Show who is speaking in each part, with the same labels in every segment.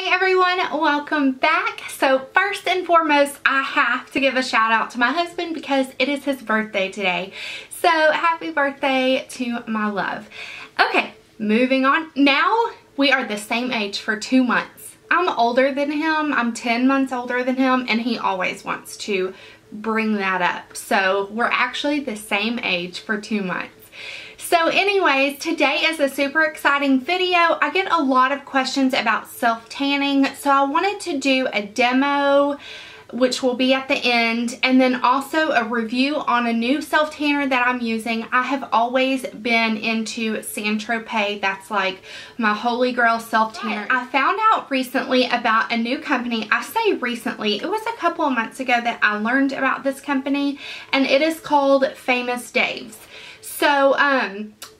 Speaker 1: Hey everyone, welcome back. So first and foremost, I have to give a shout out to my husband because it is his birthday today. So happy birthday to my love. Okay, moving on. Now we are the same age for 2 months. I'm older than him. I'm 10 months older than him, and he always wants to bring that up. So we're actually the same age for 2 months. So anyways, today is a super exciting video. I get a lot of questions about self-tanning, so I wanted to do a demo, which will be at the end, and then also a review on a new self-tanner that I'm using. I have always been into Saint-Tropez. That's like my holy grail self-tanner. I found out recently about a new company. I say recently, it was a couple of months ago that I learned about this company, and it is called Famous Dave's. So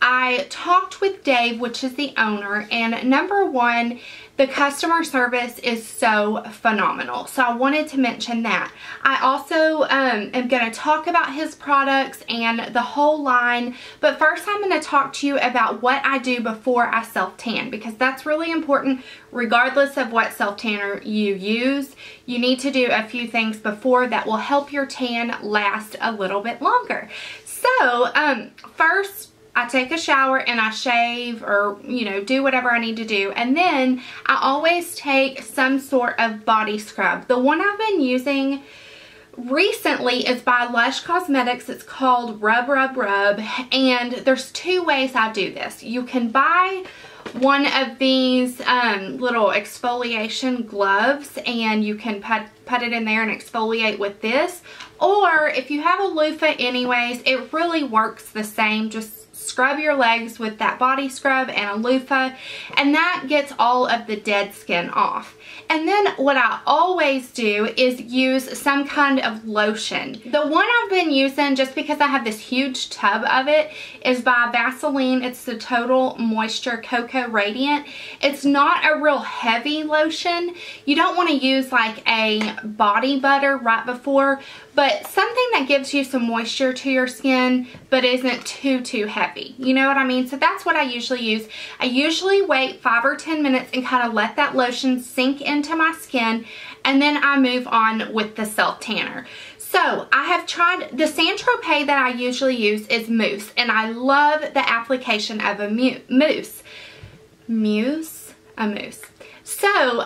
Speaker 1: I talked with Dave, which is the owner, and number one, the customer service is so phenomenal. So I wanted to mention that. I also am going to talk about his products and the whole line, but first I'm going to talk to you about what I do before I self-tan, because that's really important. Regardless of what self-tanner you use, you need to do a few things before that will help your tan last a little bit longer. So first I take a shower and I shave, or do whatever I need to do, and then I always take some sort of body scrub. The one I've been using recently is by Lush Cosmetics. It's called Rub Rub Rub, and there's two ways I do this. You can buy one of these little exfoliation gloves, and you can put it in there and exfoliate with this. Or if you have a loofah anyways, it really works the same. Just scrub your legs with that body scrub and a loofah, and that gets all of the dead skin off. And then what I always do is use some kind of lotion. The one I've been using, just because I have this huge tub of it, is by Vaseline. It's the Total Moisture Cocoa Radiant. It's not a real heavy lotion. You don't want to use like a body butter right before, but something that gives you some moisture to your skin but isn't too heavy. You know what I mean? So that's what I usually use. I usually wait 5 or 10 minutes and kind of let that lotion sink into my skin, and then I move on with the self-tanner. So I have tried the Saint-Tropez that I usually use is Mousse, and I love the application of a mousse. So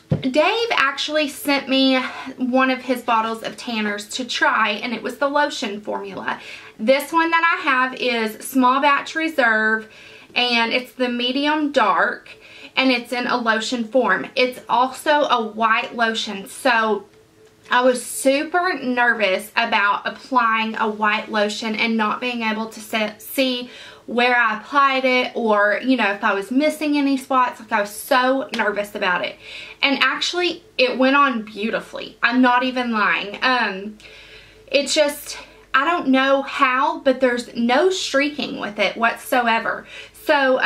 Speaker 1: Dave actually sent me one of his bottles of tanners to try, and it was the lotion formula. This one that I have is Small Batch Reserve, and it's the medium dark, and it's in a lotion form. It's also a white lotion, so I was super nervous about applying a white lotion and not being able to see where I applied it, or if I was missing any spots. Like, I was so nervous about it, and actually it went on beautifully. I'm not even lying. It's just, I don't know how, but there's no streaking with it whatsoever. So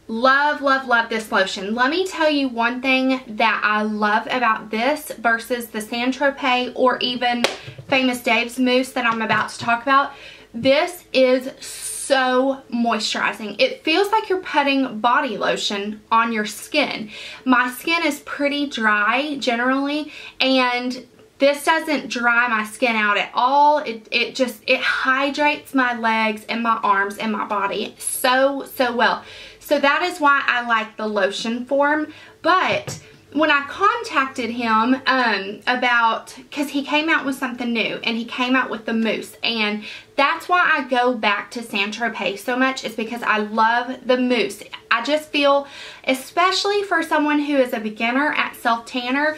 Speaker 1: love this lotion. Let me tell you one thing that I love about this versus the Saint-Tropez or even Famous Dave's Mousse that I'm about to talk about. This is so moisturizing. It feels like you're putting body lotion on your skin. My skin is pretty dry generally, and this doesn't dry my skin out at all. It hydrates my legs and my arms and my body so well. So that is why I like the lotion form. But when I contacted him because he came out with something new, and he came out with the mousse, and that's why I go back to Saint-Tropez so much, is because I love the mousse. I just feel, especially for someone who is a beginner at self-tanner,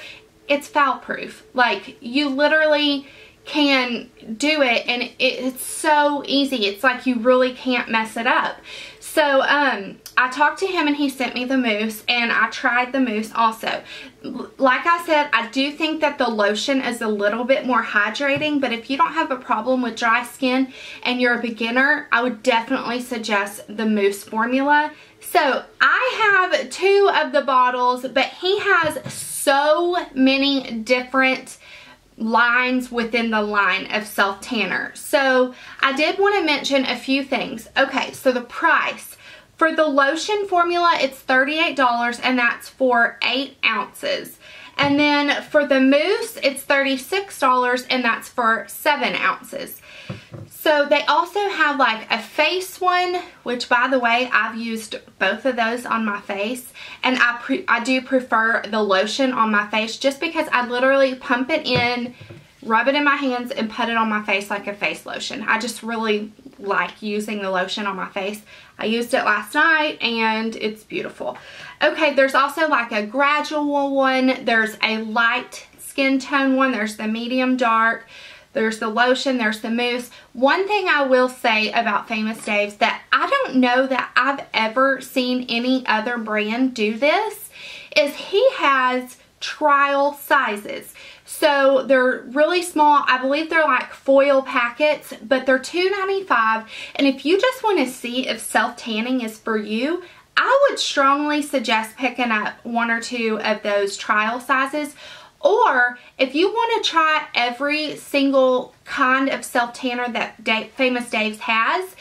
Speaker 1: it's foul proof. Like, you literally can do it, and it's so easy. It's like you really can't mess it up. So I talked to him, and he sent me the mousse, and I tried the mousse also. Like I said, I do think that the lotion is a little bit more hydrating, but if you don't have a problem with dry skin and you're a beginner, I would definitely suggest the mousse formula. So I have 2 of the bottles, but he has so many different lines within the line of self-tanner. So I did want to mention a few things. Okay, so the price For the lotion formula, it's $38 and that's for 8 ounces. And then for the mousse, it's $36 and that's for 7 ounces. So they also have like a face one, which by the way, I've used both of those on my face. And I do prefer the lotion on my face just because I literally pump it in, rub it in my hands, and put it on my face like a face lotion. I just really like using the lotion on my face. I used it last night and it's beautiful. Okay, there's also like a gradual one. There's a light skin tone one. There's the medium dark. There's the lotion. There's the mousse. One thing I will say about Famous Dave's that I don't know that I've ever seen any other brand do this is he has trial sizes. So they're really small. I believe they're like foil packets, but they're $2.95. And if you just want to see if self-tanning is for you, I would strongly suggest picking up 1 or 2 of those trial sizes. Or if you want to try every single kind of self-tanner that Famous Dave's has,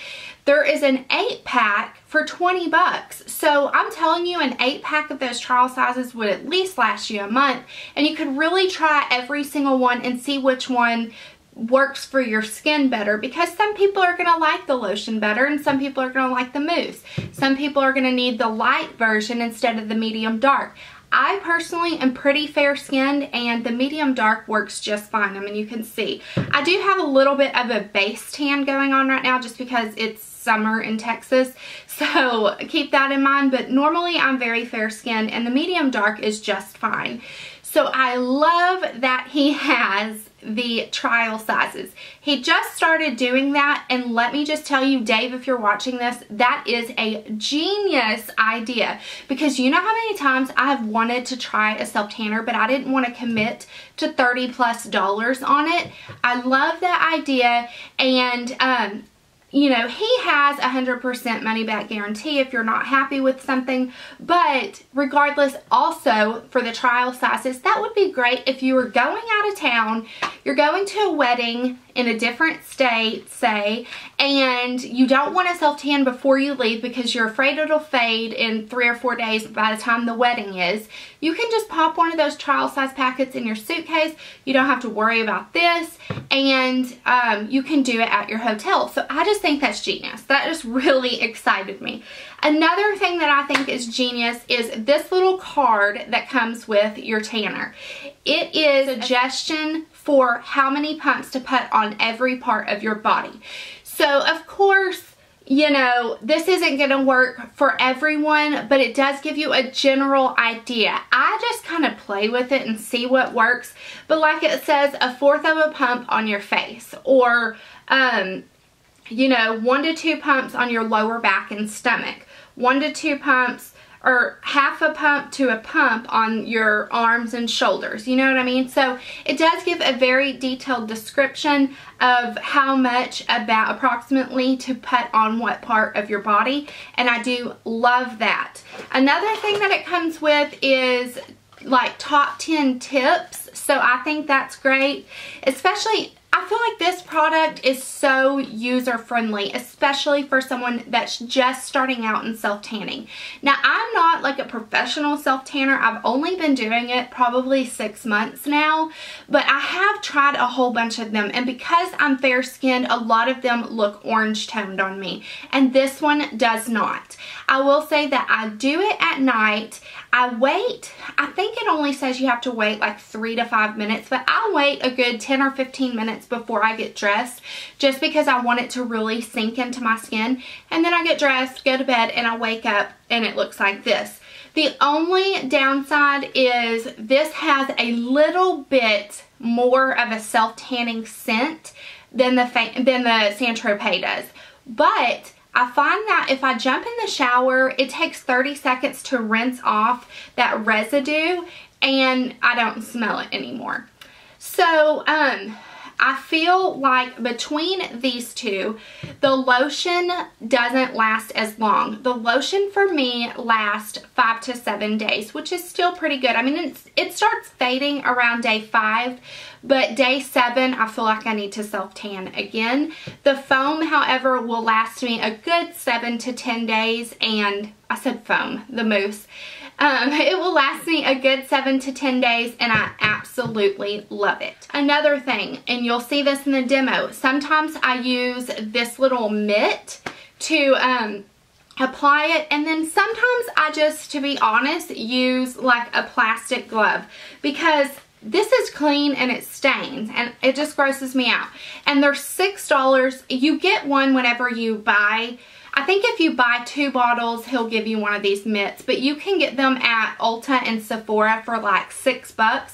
Speaker 1: there is an 8-pack for 20 bucks. So I'm telling you, an 8-pack of those trial sizes would at least last you a month. And you could really try every single one and see which one works for your skin better, because some people are going to like the lotion better and some people are going to like the mousse. Some people are going to need the light version instead of the medium dark. I personally am pretty fair skinned and the medium dark works just fine. I mean, you can see. I do have a little bit of a base tan going on right now just because it's summer in Texas. So keep that in mind. But normally I'm very fair skinned and the medium dark is just fine. So I love that he has the trial sizes. He just started doing that, and let me just tell you, Dave, if you're watching this, that is a genius idea, because you know how many times I have wanted to try a self-tanner, but I didn't want to commit to $30+ on it. I love that idea, and you know, he has 100% money back guarantee if you're not happy with something, but regardless, also for the trial sizes, that would be great if you were going out of town, you're going to a wedding in a different state, say, and you don't want to self-tan before you leave because you're afraid it'll fade in 3 or 4 days by the time the wedding is. You can just pop one of those trial size packets in your suitcase. You don't have to worry about this, and you can do it at your hotel. So I just think that's genius. That just really excited me. Another thing that I think is genius is this little card that comes with your tanner. It is a suggestion for how many pumps to put on every part of your body. So of course, you know, this isn't going to work for everyone, but it does give you a general idea. I just kind of play with it and see what works. But like it says, 1/4 of a pump on your face, or you know, 1 to 2 pumps on your lower back and stomach, 1 to 2 pumps, or 1/2 a pump to a pump on your arms and shoulders. You know what I mean? So it does give a very detailed description of how much about approximately to put on what part of your body, and I do love that. Another thing that it comes with is like top 10 tips, so I think that's great. Especially, I feel like this product is so user-friendly, especially for someone that's just starting out in self-tanning. Now, I'm not like a professional self-tanner. I've only been doing it probably 6 months now, but I have tried a whole bunch of them, and because I'm fair-skinned, a lot of them look orange-toned on me, and this one does not. I will say that I do it at night. I wait, I think it only says you have to wait like 3 to 5 minutes, but I wait a good 10 or 15 minutes before I get dressed, just because I want it to really sink into my skin. And then I get dressed, go to bed, and I wake up and it looks like this. The only downside is this has a little bit more of a self-tanning scent than the Saint-Tropez does. But I find that if I jump in the shower, it takes 30 seconds to rinse off that residue and I don't smell it anymore. So, I feel like between these two, the lotion doesn't last as long. The lotion for me lasts 5 to 7 days, which is still pretty good. I mean, it starts fading around day 5, but day 7, I feel like I need to self-tan again. The foam, however, will last me a good 7 to 10 days, and I said foam, the mousse. It will last me a good 7 to 10 days, and I absolutely love it. Another thing, and you'll see this in the demo, sometimes I use this little mitt to apply it, and then sometimes I just, to be honest, use like a plastic glove, because this is clean and it stains and it just grosses me out. And they're $6. You get one whenever you buy. I think if you buy 2 bottles, he'll give you one of these mitts, but you can get them at Ulta and Sephora for like $6.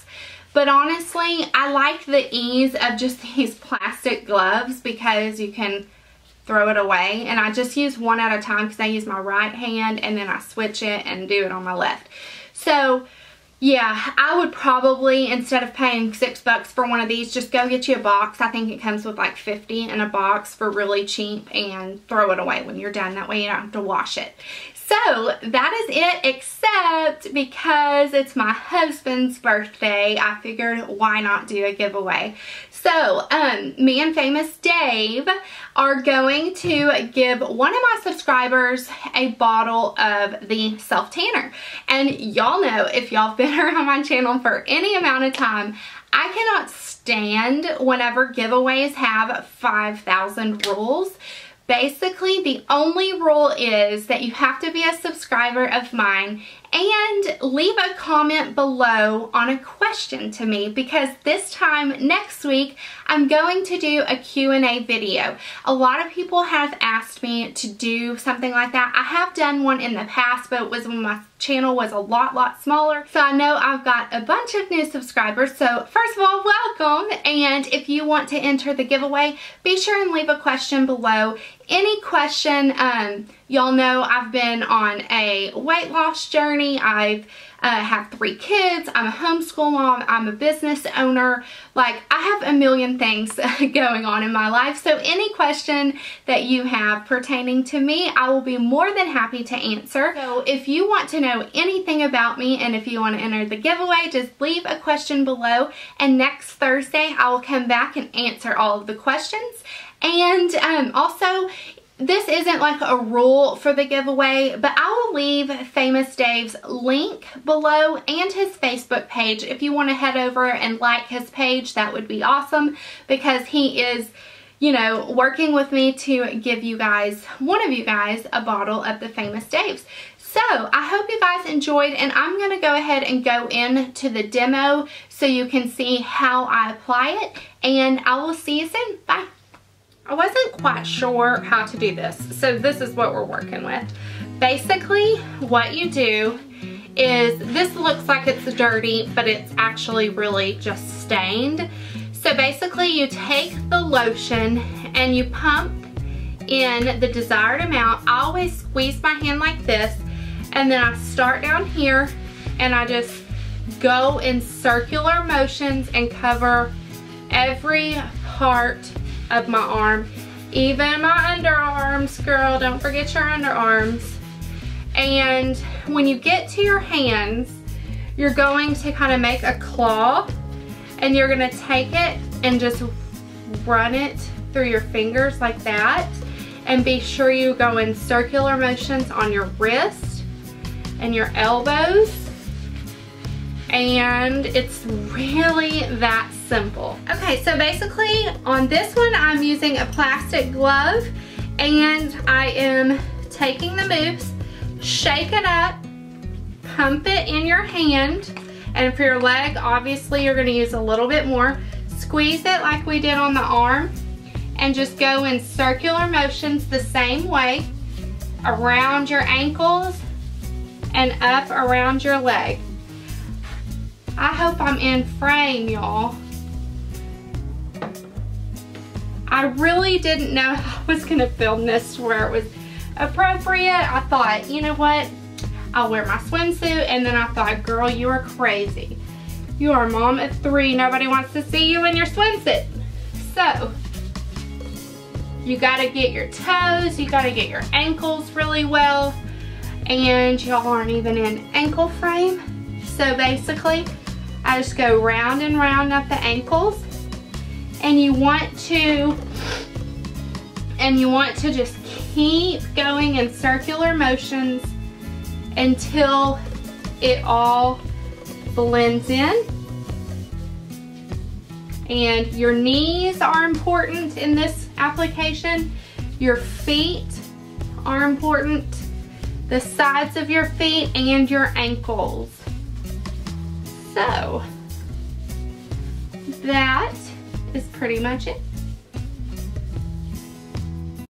Speaker 1: But honestly, I like the ease of just these plastic gloves because you can throw it away. And I just use one at a time because I use my right hand and then I switch it and do it on my left. So yeah, I would probably, instead of paying $6 for one of these, just go get you a box. I think it comes with like 50 in a box for really cheap, and throw it away when you're done. That way you don't have to wash it. So that is it, except because it's my husband's birthday, I figured why not do a giveaway. So me and Famous Dave are going to give one of my subscribers a bottle of the self tanner. And y'all know, if y'all have been around my channel for any amount of time, I cannot stand whenever giveaways have 5,000 rules. Basically, the only rule is that you have to be a subscriber of mine and leave a comment below on a question to me, because this time next week I'm going to do a Q&A video. A lot of people have asked me to do something like that. I have done one in the past, but it was when my channel was a lot smaller. So I know I've got a bunch of new subscribers. So first of all, welcome. And if you want to enter the giveaway, be sure and leave a question below. Any question. Y'all know I've been on a weight loss journey. I have 3 kids. I'm a homeschool mom. I'm a business owner. Like, I have a million things going on in my life. So any question that you have pertaining to me, I will be more than happy to answer. So if you want to know anything about me and if you want to enter the giveaway, just leave a question below. And next Thursday, I will come back and answer all of the questions. And also, this isn't like a rule for the giveaway, but I will leave Famous Dave's link below and his Facebook page. If you want to head over and like his page, that would be awesome, because he is, you know, working with me to give you guys, one of you guys, a bottle of the Famous Dave's. So I hope you guys enjoyed, and I'm going to go ahead and go into the demo so you can see how I apply it, and I will see you soon. Bye. I wasn't quite sure how to do this, so this is what we're working with. Basically, what you do is, this looks like it's dirty, but it's actually really just stained. So basically, you take the lotion and you pump in the desired amount. I always squeeze my hand like this, and then I start down here and I just go in circular motions and cover every part of my arm, even my underarms. Girl, don't forget your underarms. And when you get to your hands, you're going to kind of make a claw, and you're going to take it and just run it through your fingers like that. And be sure you go in circular motions on your wrist and your elbows. And it's really that simple. Okay, so basically on this one I'm using a plastic glove, and I am taking the mousse, shake it up, pump it in your hand, and for your leg, obviously you're going to use a little bit more. Squeeze it like we did on the arm, and just go in circular motions the same way around your ankles and up around your leg. I hope I'm in frame, y'all. I really didn't know I was gonna film this where it was appropriate. I thought, you know what? I'll wear my swimsuit, and then I thought, girl, you are crazy. You are a mom of 3. Nobody wants to see you in your swimsuit. So, you gotta get your toes, you gotta get your ankles really well, and y'all aren't even in ankle frame. So basically, I just go round and round at the ankles, and you want to just keep going in circular motions until it all blends in. And your knees are important in this application. Your feet are important. The sides of your feet and your ankles. So, that is pretty much it.